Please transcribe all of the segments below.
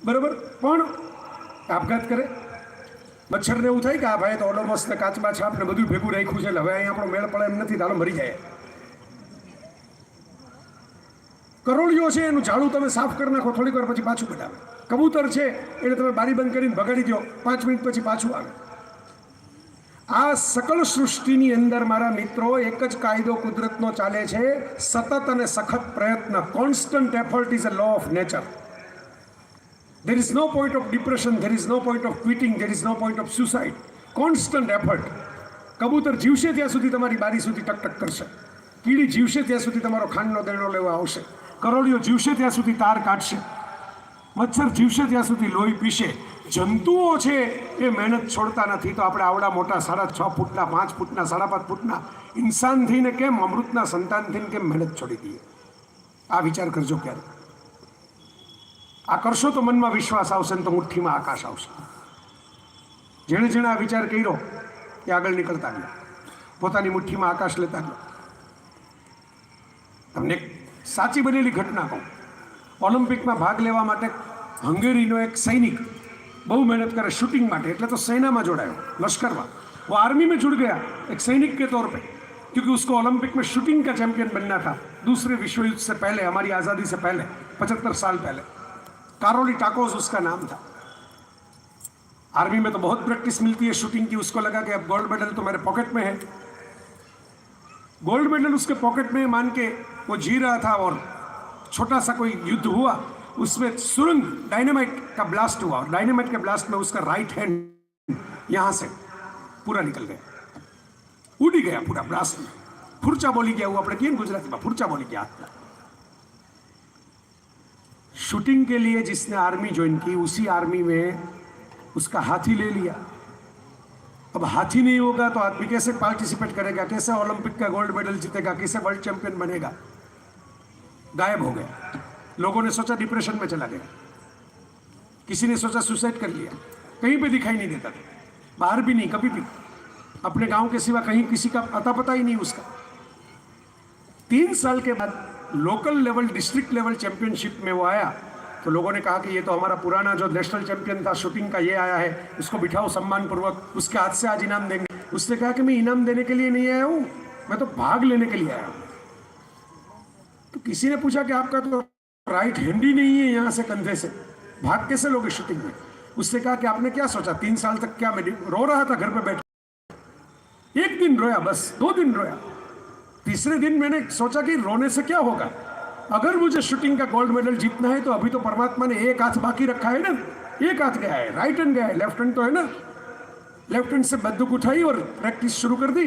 બરાબર, પણ આપઘાત કરે, મચ્છરને એવું થાય કે આ ભાઈ તો ઓડોમોસ ને કાચબા છાપ ને બધું ભેગું રાખ્યું છે, એટલે હવે અહીં આપણો મેળ પડે એમ નથી, તાલો મરી જાય. કરોળિયો છે એનું ઝાડું તમે સાફ કરી નાખો, થોડીક વાર પછી પાછું બનાવે. કબૂતર છે એટલે તમે બારી બંધ કરીને ભગાડી દો, 5 મિનિટ પછી પાછું આવે. આ સકળ સૃષ્ટિની અંદર મારા મિત્રો એક જ કાયદો કુદરતનો ચાલે છે, સતત અને સખત પ્રયત્ન. Constant effort is a law of nature. There is no point of depression, there is no point of quitting, there is no point of suicide. Constant effort. કબૂતર જીવશે ત્યાં સુધી તમારી બારી સુધી ટકટક કરશે, કીડી જીવશે ત્યાં સુધી તમારો ખાંડનો દેણો લેવા આવશે, કરોળિયો જીવશે ત્યાં સુધી તાર કાઢશે, મચ્છર જીવશે ત્યાં સુધી લોહી પીશે. જંતુઓ છે એ મહેનત છોડતા નથી, તો આપણે આવડા મોટા 6.5 ફૂટના 5 ફૂટના 5.5 ફૂટના ઇન્સાન થઈને કેમ, અમૃતના સંતાન થઈને કેમ મહેનત છોડી દઈએ? આ વિચાર કરજો ક્યારે. આ કરશો તો મનમાં વિશ્વાસ આવશે ને તો મુઠ્ઠીમાં આકાશ આવશે. જેણે જેણે આ વિચાર કર્યો એ આગળ નીકળતા ગયા, પોતાની મુઠ્ઠીમાં આકાશ લેતા ગયા. તમને એક સાચી બનેલી ઘટના કહું. ઓલિમ્પિકમાં ભાગ લેવા માટે હંગેરીનો એક સૈનિક બહુ મહેનત કરે शूटिंग માટે, એટલે તો सेना में जोड़ायो, लश्कर में. वो आर्मी में जुड़ गया एक सैनिक के तौर पे, क्योंकि उसको ओलंपिक में शूटिंग का चैंपियन बनना था. दूसरे विश्व युद्ध से पहले, हमारी आज़ादी से पहले, 75 साल पहले. कारोली टाकोस उसका नाम था. आर्मी में तो बहुत प्रैक्टिस मिलती है शूटिंग की. उसको लगा कि अब गोल्ड मेडल तो मेरे पॉकेट में है. गोल्ड मेडल उसके पॉकेट में मान के वो जी रहा था, और छोटा सा कोई युद्ध हुआ, उसमें सुरंग डायनामाइट का ब्लास्ट हुआ, और डायनामाइट के ब्लास्ट में उसका राइट हैंड यहां से पूरा निकल गया, उड़ी गया पूरा ब्लास्ट में. फुरचा बोली गया, वो अपने किए गुजराती में फुरचा बोली गया. शूटिंग के लिए जिसने आर्मी ज्वाइन की, उसी आर्मी में उसका हाथी ले लिया. अब हाथी नहीं होगा तो आदमी कैसे पार्टिसिपेट करेगा, कैसे ओलंपिक का गोल्ड मेडल जीतेगा, कैसे वर्ल्ड चैंपियन बनेगा? गायब हो गया. लोगों ने सोचा डिप्रेशन में चला गया, किसी ने सोचा सुसाइड कर लिया. कहीं पे दिखाई नहीं देता था, बाहर भी नहीं, कभी भी अपने गांव के सिवा कहीं किसी का अता पता ही नहीं उसका. 3 साल के बाद local level, district level championship में वो आया, तो लोगों ने कहा कि ये तो हमारा पुराना जो नेशनल चैंपियन था शूटिंग का, ये आया है, उसको बिठाओ सम्मान पूर्वक, उसके हाथ से आज इनाम देंगे. उसने कहा कि मैं इनाम देने के लिए नहीं आया हूँ, मैं तो भाग लेने के लिए आया हूँ. तो किसी ने पूछा कि आपका तो राइट हैंड ही नहीं है, यहाँ से कंधे से भाग कैसे लोगे शूटिंग में? उसने कहा कि आपने क्या सोचा 3 साल तक? क्या मैं रो रहा था घर पे बैठ, 1 दिन रोया, बस 2 दिन रोया. तीसरे दिन मैंने सोचा कि रोने से क्या होगा, अगर मुझे शूटिंग का गोल्ड मेडल जीतना है तो अभी तो परमात्मा ने एक हाथ बाकी रखा है ना, एक हाथ गया है, राइट हैंड गया है, लेफ्ट हैंड तो है ना. लेफ्ट हैंड से बंदूक उठाई और प्रैक्टिस शुरू कर दी.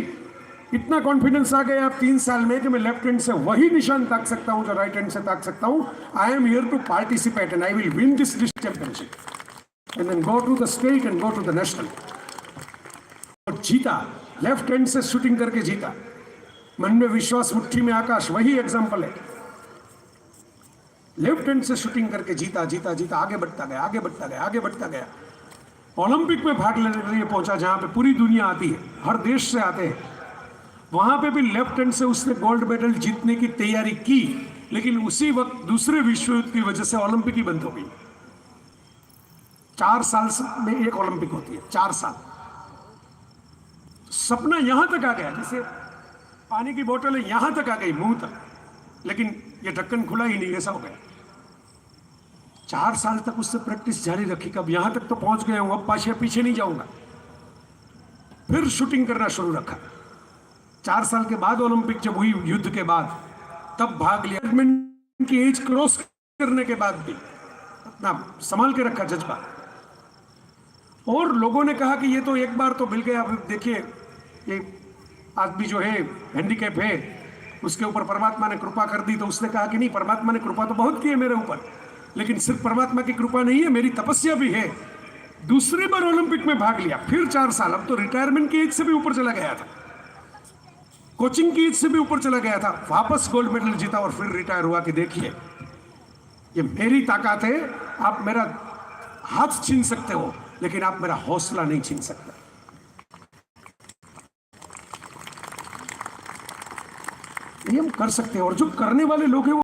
इतना कॉन्फिडेंस आ गया 3 साल में कि मैं लेफ्ट हैंड से वही निशान ताक सकता हूं जो राइट हैंड से ताक सकता हूं. I am here to participate and I will win this championship and then go to the state and go to the national. और जीता, लेफ्ट हैंड से शूटिंग करके जीता. मन में विश्वास, मुट्ठी में आकाश, वही एग्जाम्पल है. लेफ्ट हैंड से शूटिंग करके जीता जीता जीता, आगे बढ़ता गया, आगे बढ़ता गया, आगे बढ़ता गया. ओलंपिक में भाग लेने के लिए पहुंचा, जहां पे पूरी दुनिया आती है, हर देश से आते हैं. वहां पे भी लेफ्ट हैंड से उसने गोल्ड मेडल जीतने की तैयारी की, लेकिन उसी वक्त दूसरे विश्व युद्ध की वजह से ओलंपिक ही बंद हो गई. 4 साल में एक ओलंपिक होती है, 4 साल. सपना यहां तक आ गया, जैसे पानी की बोतल है, यहां तक आ गई, मुंह तक, लेकिन ये ढक्कन खुला ही नहीं, ऐसा हो गया. 4 साल तक उससे प्रैक्टिस जारी रखी, कब यहां तक तो पहुंच गया हूं, अब पीछे नहीं जाऊंगा. फिर शूटिंग करना शुरू रखा. 4 साल के बाद ओलंपिक जब हुई, युद्ध के बाद, तब भाग लिया. रिटायरमेंट की एज क्रॉस करने के बाद भी अपना संभाल के रखा जज्बा. और लोगों ने कहा कि ये तो एक बार तो मिल गया, अब देखिए ये आदमी जो है हैंडीकैप है, उसके ऊपर परमात्मा ने कृपा कर दी. तो उसने कहा कि नहीं, परमात्मा ने कृपा तो बहुत की है मेरे ऊपर, लेकिन सिर्फ परमात्मा की कृपा नहीं है, मेरी तपस्या भी है. दूसरी बार ओलंपिक में भाग लिया, फिर 4 साल. अब तो रिटायरमेंट की एज से भी ऊपर चला गया था, कोचिंग की एज से भी ऊपर चला गया था. वापस गोल्ड मेडल जीता और फिर रिटायर हुआ कि देखिए ये मेरी ताकत है, आप मेरा हाथ छीन सकते हो, लेकिन आप मेरा हौसला नहीं छीन सकते. ये हम कर सकते हैं, और जो करने वाले लोग हैं वो